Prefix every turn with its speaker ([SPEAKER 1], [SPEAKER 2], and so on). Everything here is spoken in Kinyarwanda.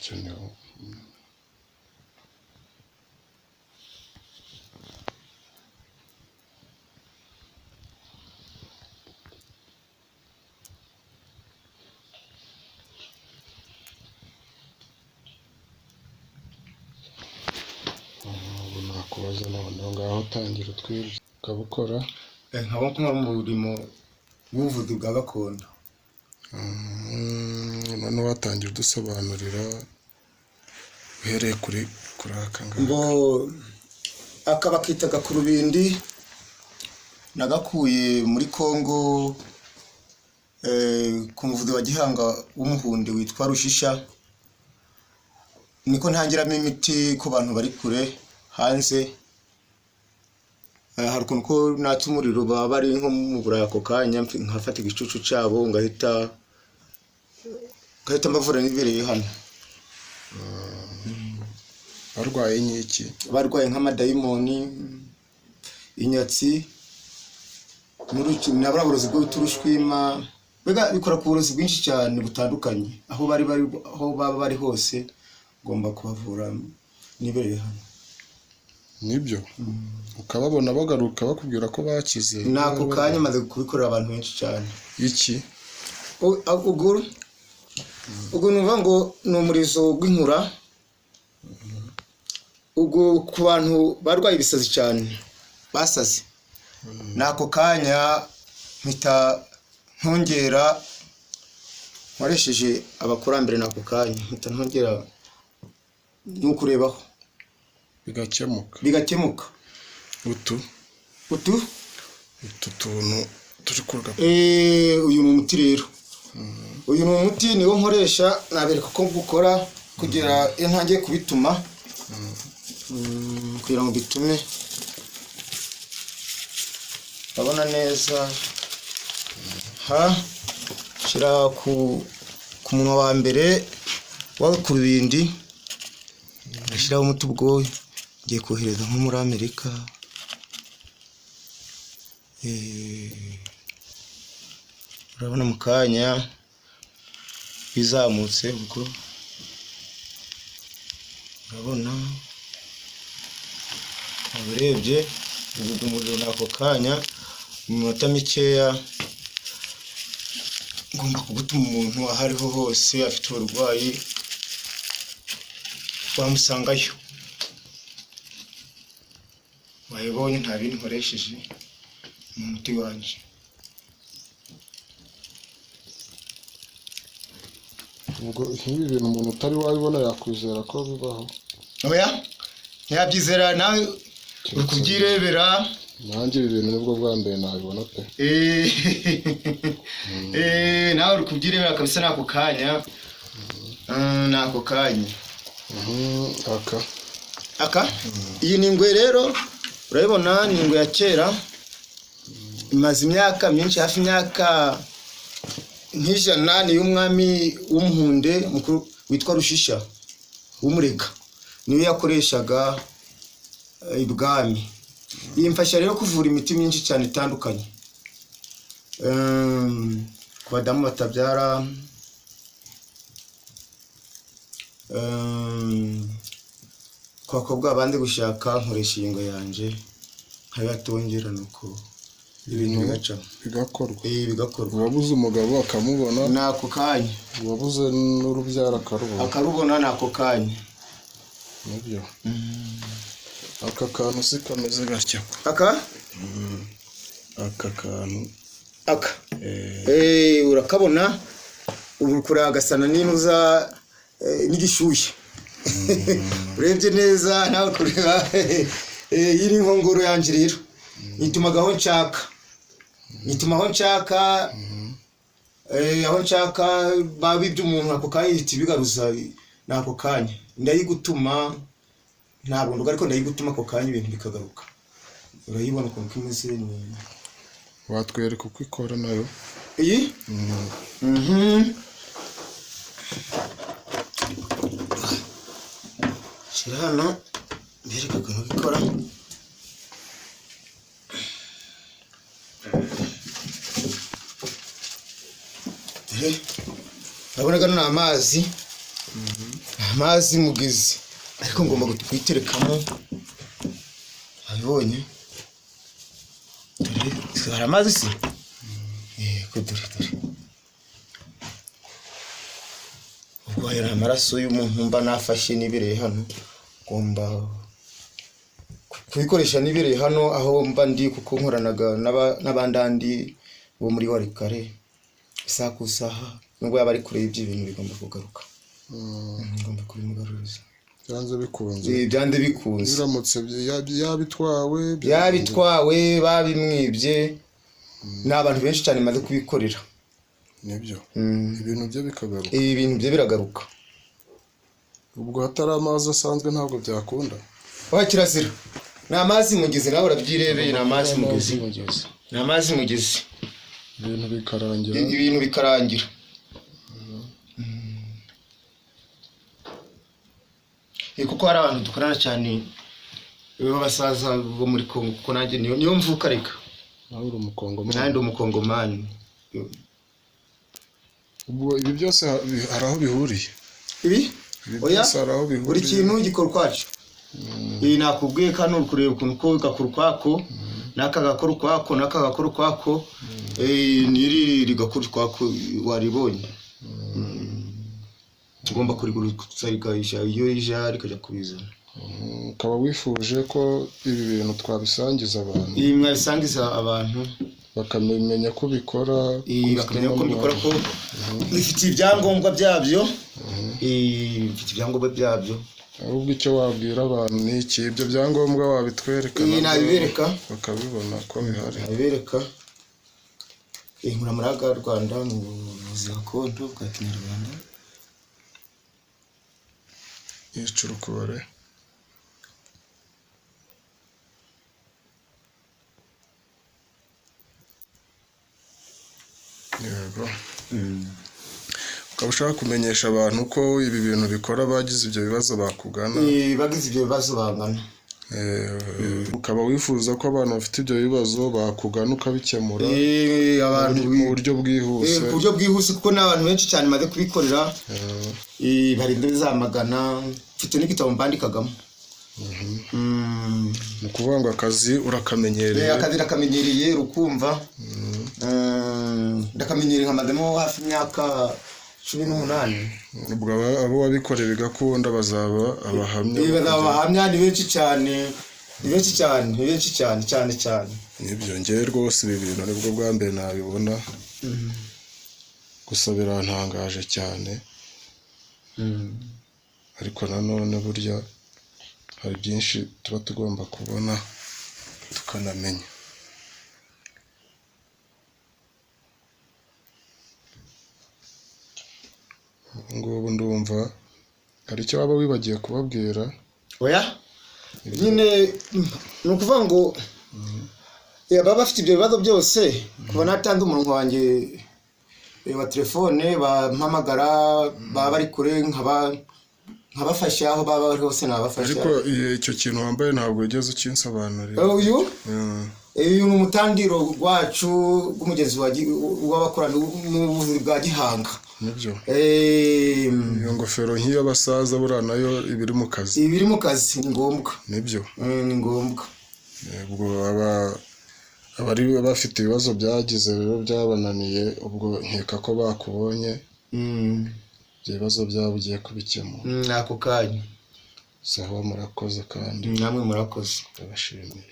[SPEAKER 1] birakenewe. Ubu nakubaza noneho ngaho tangira utwibye ukabukora
[SPEAKER 2] nkaba nkora mu burimo bw'ubuvuzi bwa gakondo.
[SPEAKER 1] none watangira udusobanurira uhereye kuri aka ngaka.
[SPEAKER 2] Ngo aka bakitaga ku rubindi nagakuye muri Kongo ku muvuzi wa gihanga w'umuhundi witwa Rushisha, niko ntangiramo imiti ku bantu bari kure hanze. Hari ukuntu ko natse umuriro baba bari nko mu Burayi ako kanya nkafata igicucu cyabo ngahita mbavura n'ibereye hano.
[SPEAKER 1] Barwaye n'iki?
[SPEAKER 2] Barwaye nk'amadayimoni, inyatsi, n'aburaburozi bw'uturushwima, mbega bikora ku burozi bwinshi cyane butandukanye. Aho baba bari hose ngomba kubavura n'ibereye hano.
[SPEAKER 1] Nibyo ukababona bagaruka bakubwira ko bakize?
[SPEAKER 2] Nako kanya maze kubikorera abantu benshi cyane.
[SPEAKER 1] Iki
[SPEAKER 2] ubwo numva ngo ni umurizo w'inkura. Ubwo ku bantu barwaye ibisazi cyane basaze, nako kanya mpita ntongera nkoresheje abakurambere. Nako kanya mpita ntongera n'ukurebaho bigakemuka. utu tuntu turi kurga. Uyu ni umuti rero. Uyu ni umuti niwo nkoresha, nabereka ko gukora kugira iyo ntangiye kubituma kugira ngo bitume babona neza. Shira ku munwa wa mbere ku rubindi, ashyiraho umuti. Ubwo ngiye kohereza nko muri Amerika. Urabona mu kanya bizamutse. Ubwo urabona urebye umuriro n'ako kanya mu minota mikeya ngomba kugutuma umuntu aho ariho hose afite uburwayi wamusangayo. Wayibonye nta bindi nkoresheje mu muti wanjye.
[SPEAKER 1] Ubwo nk'ibi bintu umuntu utari wabibona yakwizera ko bibaho?
[SPEAKER 2] Oya, ntiyabyizera, nawe uri kubyirebera.
[SPEAKER 1] Nanjye ibi bintu nibwo bwa mbere nabibona pe.
[SPEAKER 2] Nawe uri kubyirebera kabisa. Nako kanya nako kanya. Aka iyi ni ingwe rero, urabibona ni ingwe ya kera, imaze imyaka myinshi, hafi imyaka nk'ijana. Ni y'umwami w'umuhunde mukuru witwa Rushisha w'umurega, niyo yakoreshaga ibwami. Yimfasha rero kuvura imiti myinshi cyane itandukanye, ku badamu batabyara, ku bakobwa abandi gushaka, nkoresha iyi ngwe yanjye nkabatongera, nuko ibintu
[SPEAKER 1] bigakorwa.
[SPEAKER 2] Bigakorwa.
[SPEAKER 1] Wabuze umugabo akamubona
[SPEAKER 2] nako kanya,
[SPEAKER 1] wabuze n'urubyaro
[SPEAKER 2] akarubona nako kanya.
[SPEAKER 1] Nibyo. Aka kantu si kameze gatya.
[SPEAKER 2] Aka
[SPEAKER 1] kantu
[SPEAKER 2] urakabona. Ubu kuri agasana n'inuza n'igishushye. Urebye neza nawe kureba. Yiri nkongoro yanjye rero nitumagaho nshaka, aho nshaka babibye umuntu ako kanya ihita ibigaruza nako kanya. Ndayigutuma ntabwo nduga, ariko ndayigutuma ako kanya ibintu bikagaruka. Urayibona ukuntu kimeze.
[SPEAKER 1] Watwereka uko ikora nayo
[SPEAKER 2] iyi. Shira hano mbereka ukuntu bikora. Urabona gano ni amazi. amazi mugezi ariko ngomba kuyiterekamo abibonye dore hari amazi se yego dore ubwo hari amaraso y'umuntu mba nafashe nibireye hano ngomba kubikoresha nibireye hano aho mba ndi kuko nkoranaga n'abandandi bo muri Warikare isaha ku isaha nubwo yaba ari kure y'ibintu bigomba kugaruka ngomba kubimugaruriza byanze bikunze
[SPEAKER 1] biramutse yabitwawe
[SPEAKER 2] babimwibye n'abantu benshi cyane maze kubikorera
[SPEAKER 1] nibyo ibintu bye
[SPEAKER 2] biragaruka
[SPEAKER 1] ubwo hatari amazi asanzwe ntabwo byakunda
[SPEAKER 2] kirazira ni amazi mugezi nawe urabyirebeye ni amazi mugezi ibintu bikarangira kuko hari abantu dukorana cyane b'abasaza bo muri Kongo kuko nanjye niyo mvuka reka
[SPEAKER 1] nawe uri umukongomani
[SPEAKER 2] nanjye ndi umukongomani
[SPEAKER 1] ubwo ibi byose hari aho bihuriye
[SPEAKER 2] oya buri kintu gikora ukwacu nakubwiye kano uri kureba ukuntu ko gakora ukwako n'aka gakora ukwako n'aka gakora ukwako n'iri rigakora ukwako waribonye ugomba kurigurutsa rikayisha iyo ija rikajya kubizana
[SPEAKER 1] ukaba wifuje ko ibi bintu twabisangiza abantu
[SPEAKER 2] mwabisangiza abantu
[SPEAKER 1] bakamenya ko bikora
[SPEAKER 2] ko bifite ibyangombwa byabyo
[SPEAKER 1] ahubwo icyo wabwira abantu ni iki ibyo byangombwa wabitwereka
[SPEAKER 2] nabibereka
[SPEAKER 1] bakabibona ko bihari
[SPEAKER 2] nabibereka inkuramuraga Rwanda mu buvuzi gakondo bwa Kinyarwanda
[SPEAKER 1] y'icurukubare yego ukaba ushaka kumenyesha abantu ko ibi bintu bikora bagize ibyo bibazo bakugana
[SPEAKER 2] bagize ibyo bibazo bangana
[SPEAKER 1] ukaba wifuza ko abantu bafite ibyo bibazo bakugana ukabikemura mu buryo bwihuse
[SPEAKER 2] kuko n'abantu benshi cyane maze kubikorera barinda bizamagana mfite n'igitabo mbandikagamo
[SPEAKER 1] ni ukuvuga ngo akazi urakamenyereye
[SPEAKER 2] rukumva ndakamenyereye nkamademo hafi imyaka 18
[SPEAKER 1] ubwo abo wabikoreye bigakunda bazaba abahamya
[SPEAKER 2] ni benshi cyane
[SPEAKER 1] nibyo ngewe rwose ibi bintu nibwo bwa mbere nabibona gusa birantangaje cyane ariko nanone burya hari byinshi tuba tugomba kubona tukanamenya ngubu ndumva hari icyo waba wibagiye kubabwira
[SPEAKER 2] oya nyine ni ukuvuga ngo baba bafite ibyo bibazo byose kuba natanze umuntu wanjye wa telefone bampamagara baba bari kure nkabafasha aho baba bari hose nabafasha
[SPEAKER 1] ariko icyo kintu wambaye ntabwo ugeze ukinsobanurira
[SPEAKER 2] uyu ni umutandiro wacu w'umugezi w'abakorana n'ubuvuzi bwa Gihanga
[SPEAKER 1] nibyo iyo ngofero nk'iy'abasaza buriya nayo ibiri mu kazi
[SPEAKER 2] ni ngombwa
[SPEAKER 1] nibyo
[SPEAKER 2] ni ngombwa
[SPEAKER 1] ubwo abari bafite ibibazo byagize rero byabananiye ubwo nkeka ko bakubonye ibyo bibazo byabo ugiye kubikemura
[SPEAKER 2] ako kanya
[SPEAKER 1] sawa murakoze kandi
[SPEAKER 2] namwe murakoze
[SPEAKER 1] ndabashimiye